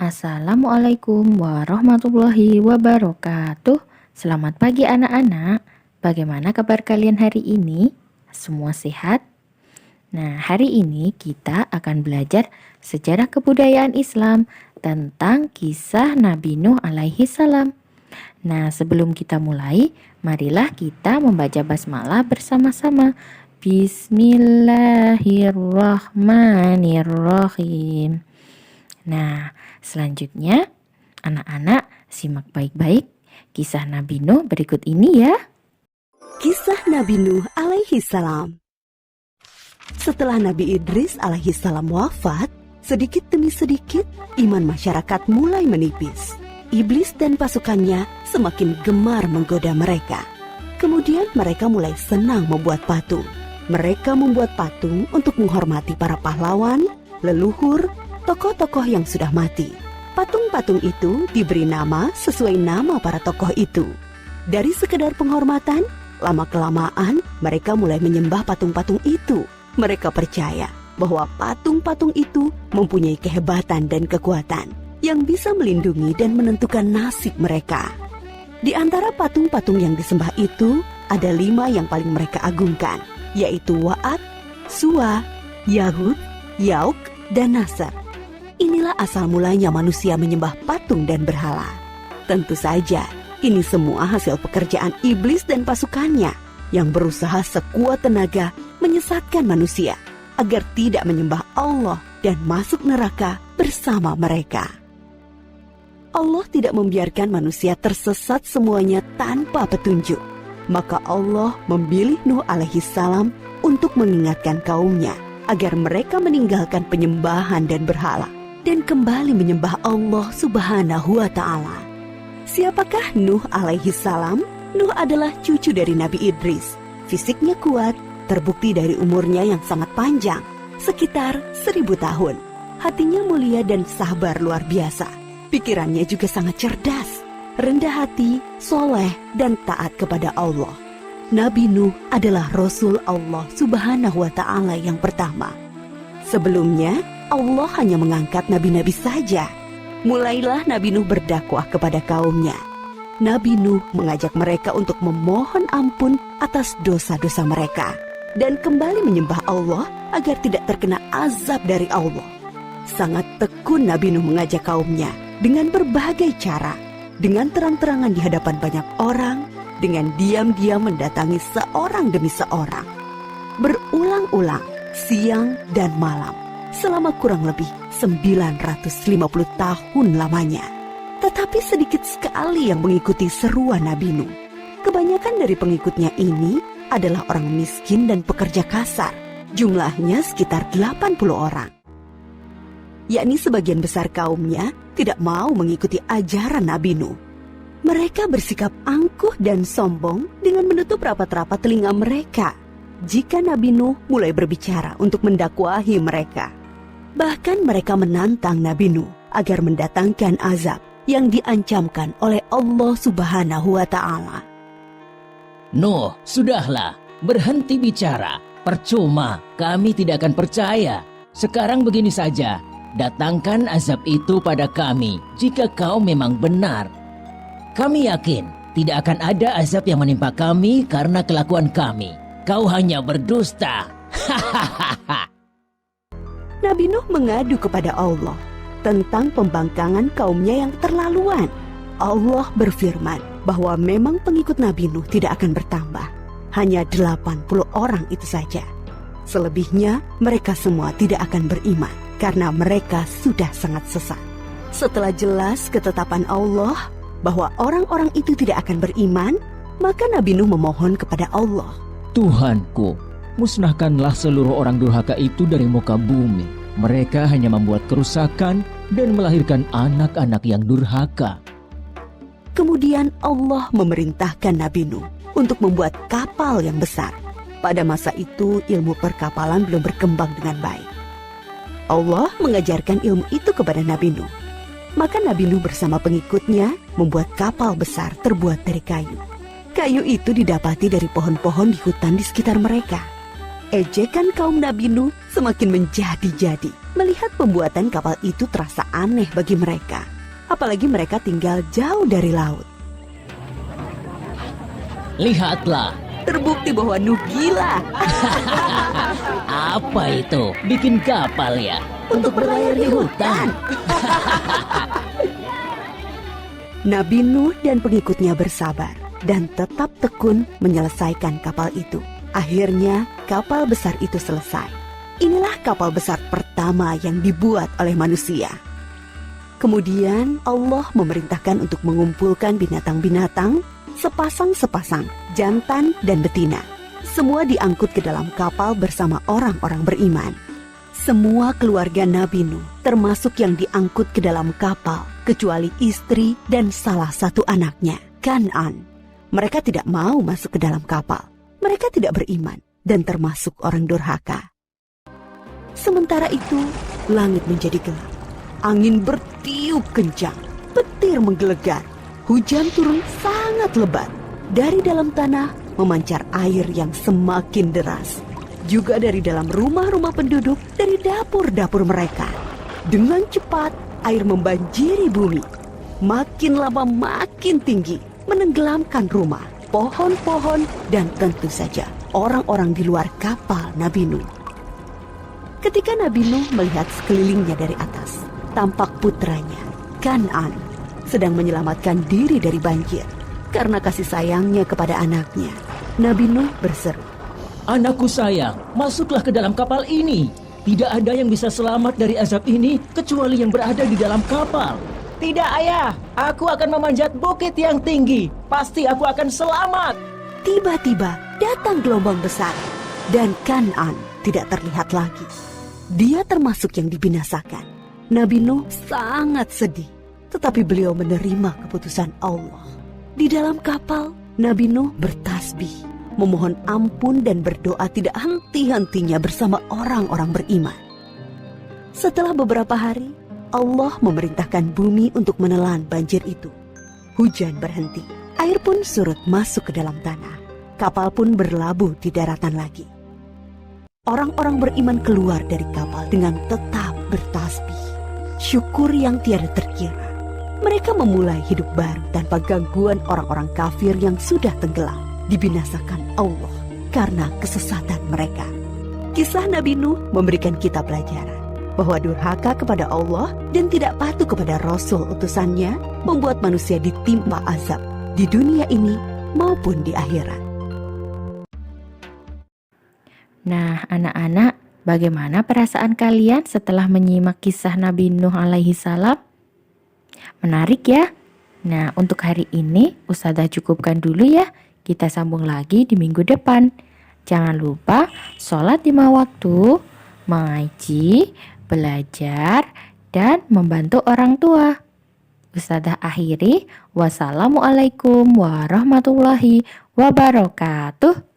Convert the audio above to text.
Assalamualaikum warahmatullahi wabarakatuh. Selamat pagi anak-anak. Bagaimana kabar kalian hari ini? Semua sehat? Nah, hari ini kita akan belajar sejarah kebudayaan Islam tentang kisah Nabi Nuh alaihi salam. Nah, sebelum kita mulai, marilah kita membaca basmalah bersama-sama. Bismillahirrahmanirrahim. Nah, selanjutnya anak-anak simak baik-baik kisah Nabi Nuh berikut ini ya. Kisah Nabi Nuh alaihi salam. Setelah Nabi Idris alaihi salam wafat, sedikit demi sedikit iman masyarakat mulai menipis. Iblis dan pasukannya semakin gemar menggoda mereka. Kemudian mereka mulai senang membuat patung. Mereka membuat patung untuk menghormati para pahlawan, leluhur, tokoh-tokoh yang sudah mati. Patung-patung itu diberi nama sesuai nama para tokoh itu. Dari sekedar penghormatan, lama-kelamaan mereka mulai menyembah patung-patung itu. Mereka percaya bahwa patung-patung itu mempunyai kehebatan dan kekuatan yang bisa melindungi dan menentukan nasib mereka. Di antara patung-patung yang disembah itu, ada 5 yang paling mereka agungkan, yaitu Wa'at, Suwa, Yahud, Yauk, dan Nasr. Inilah asal mulanya manusia menyembah patung dan berhala. Tentu saja, ini semua hasil pekerjaan iblis dan pasukannya yang berusaha sekuat tenaga menyesatkan manusia agar tidak menyembah Allah dan masuk neraka bersama mereka. Allah tidak membiarkan manusia tersesat semuanya tanpa petunjuk. Maka Allah memilih Nuh alaihi salam untuk mengingatkan kaumnya agar mereka meninggalkan penyembahan dan berhala dan kembali menyembah Allah Subhanahu wa ta'ala. Siapakah Nuh alaihi salam? Nuh adalah cucu dari Nabi Idris. Fisiknya kuat, terbukti dari umurnya yang sangat panjang, sekitar 1000 tahun. Hatinya mulia dan sabar luar biasa. Pikirannya juga sangat cerdas, rendah hati, soleh, dan taat kepada Allah. Nabi Nuh adalah Rasul Allah Subhanahu wa ta'ala yang pertama. Sebelumnya, Allah hanya mengangkat nabi-nabi saja. Mulailah Nabi Nuh berdakwah kepada kaumnya. Nabi Nuh mengajak mereka untuk memohon ampun atas dosa-dosa mereka dan kembali menyembah Allah agar tidak terkena azab dari Allah. Sangat tekun Nabi Nuh mengajak kaumnya dengan berbagai cara, dengan terang-terangan di hadapan banyak orang, dengan diam-diam mendatangi seorang demi seorang, berulang-ulang, siang dan malam, selama kurang lebih 950 tahun lamanya. Tetapi sedikit sekali yang mengikuti seruan Nabi Nuh. Kebanyakan dari pengikutnya ini adalah orang miskin dan pekerja kasar. Jumlahnya sekitar 80 orang. Yakni sebagian besar kaumnya tidak mau mengikuti ajaran Nabi Nuh. Mereka bersikap angkuh dan sombong dengan menutup rapat-rapat telinga mereka jika Nabi Nuh mulai berbicara untuk mendakwahi mereka. Bahkan mereka menantang Nabi Nuh agar mendatangkan azab yang diancamkan oleh Allah Subhanahu wa ta'ala. Nuh, sudahlah, berhenti bicara. Percuma, kami tidak akan percaya. Sekarang begini saja, datangkan azab itu pada kami jika kau memang benar. Kami yakin tidak akan ada azab yang menimpa kami karena kelakuan kami. Kau hanya berdusta. Nabi Nuh mengadu kepada Allah tentang pembangkangan kaumnya yang terlaluan. Allah berfirman bahwa memang pengikut Nabi Nuh tidak akan bertambah. Hanya 80 orang itu saja. Selebihnya mereka semua tidak akan beriman karena mereka sudah sangat sesat. Setelah jelas ketetapan Allah bahwa orang-orang itu tidak akan beriman, maka Nabi Nuh memohon kepada Allah. Tuhanku, musnahkanlah seluruh orang durhaka itu dari muka bumi. Mereka hanya membuat kerusakan dan melahirkan anak-anak yang durhaka. Kemudian Allah memerintahkan Nabi Nuh untuk membuat kapal yang besar. Pada masa itu ilmu perkapalan belum berkembang dengan baik. Allah mengajarkan ilmu itu kepada Nabi Nuh. Maka Nabi Nuh bersama pengikutnya membuat kapal besar terbuat dari kayu. Kayu itu didapati dari pohon-pohon di hutan di sekitar mereka. Ejekan kaum Nabi Nuh semakin menjadi-jadi Melihat pembuatan kapal itu terasa aneh bagi mereka, apalagi mereka tinggal jauh dari laut. Lihatlah, Terbukti bahwa Nuh gila apa itu? Bikin kapal ya? untuk berlayar di hutan. Nabi Nuh dan pengikutnya bersabar dan tetap tekun menyelesaikan kapal itu. Akhirnya kapal besar itu selesai. Inilah kapal besar pertama yang dibuat oleh manusia. Kemudian Allah memerintahkan untuk mengumpulkan binatang-binatang sepasang-sepasang, jantan dan betina. Semua diangkut ke dalam kapal bersama orang-orang beriman. Semua keluarga Nabi Nuh, termasuk yang diangkut ke dalam kapal, kecuali istri dan salah satu anaknya, Kan'an. Mereka tidak mau masuk ke dalam kapal. Mereka tidak beriman dan termasuk orang durhaka. Sementara itu, langit menjadi gelap. Angin bertiup kencang, petir menggelegar. Hujan turun sangat lebat. Dari dalam tanah memancar air yang semakin deras. Juga dari dalam rumah-rumah penduduk, dari dapur-dapur mereka. Dengan cepat, air membanjiri bumi. Makin lama makin tinggi, menenggelamkan rumah, pohon-pohon, dan tentu saja orang-orang di luar kapal Nabi Nuh. Ketika Nabi Nuh melihat sekelilingnya dari atas, tampak putranya, Kan'an, sedang menyelamatkan diri dari banjir. Karena kasih sayangnya kepada anaknya, Nabi Nuh berseru, Anakku sayang, masuklah ke dalam kapal ini. Tidak ada yang bisa selamat dari azab ini kecuali yang berada di dalam kapal. Tidak ayah, aku akan memanjat bukit yang tinggi. Pasti aku akan selamat. Tiba-tiba datang gelombang besar dan Kan'an tidak terlihat lagi. Dia termasuk yang dibinasakan. Nabi Nuh sangat sedih, tetapi beliau menerima keputusan Allah. Di dalam kapal, Nabi Nuh bertasbih, memohon ampun dan berdoa tidak henti-hentinya bersama orang-orang beriman. Setelah beberapa hari, Allah memerintahkan bumi untuk menelan banjir itu. Hujan berhenti, air pun surut masuk ke dalam tanah. Kapal pun berlabuh di daratan lagi. Orang-orang beriman keluar dari kapal dengan tetap bertasbih. Syukur yang tiada terkira. Mereka memulai hidup baru tanpa gangguan orang-orang kafir yang sudah tenggelam. Dibinasakan Allah karena kesesatan mereka. Kisah Nabi Nuh memberikan kita pelajaran bahwa durhaka kepada Allah dan tidak patuh kepada Rasul utusannya membuat manusia ditimpa azab di dunia ini maupun di akhirat. Nah, anak-anak, bagaimana perasaan kalian setelah menyimak kisah Nabi Nuh alaihi salam? Menarik ya? Nah, untuk hari ini Ustazah cukupkan dulu ya. Kita sambung lagi di minggu depan. Jangan lupa sholat 5 waktu, mengaji, belajar, dan membantu orang tua. Ustazah akhiri, wassalamualaikum warahmatullahi wabarakatuh.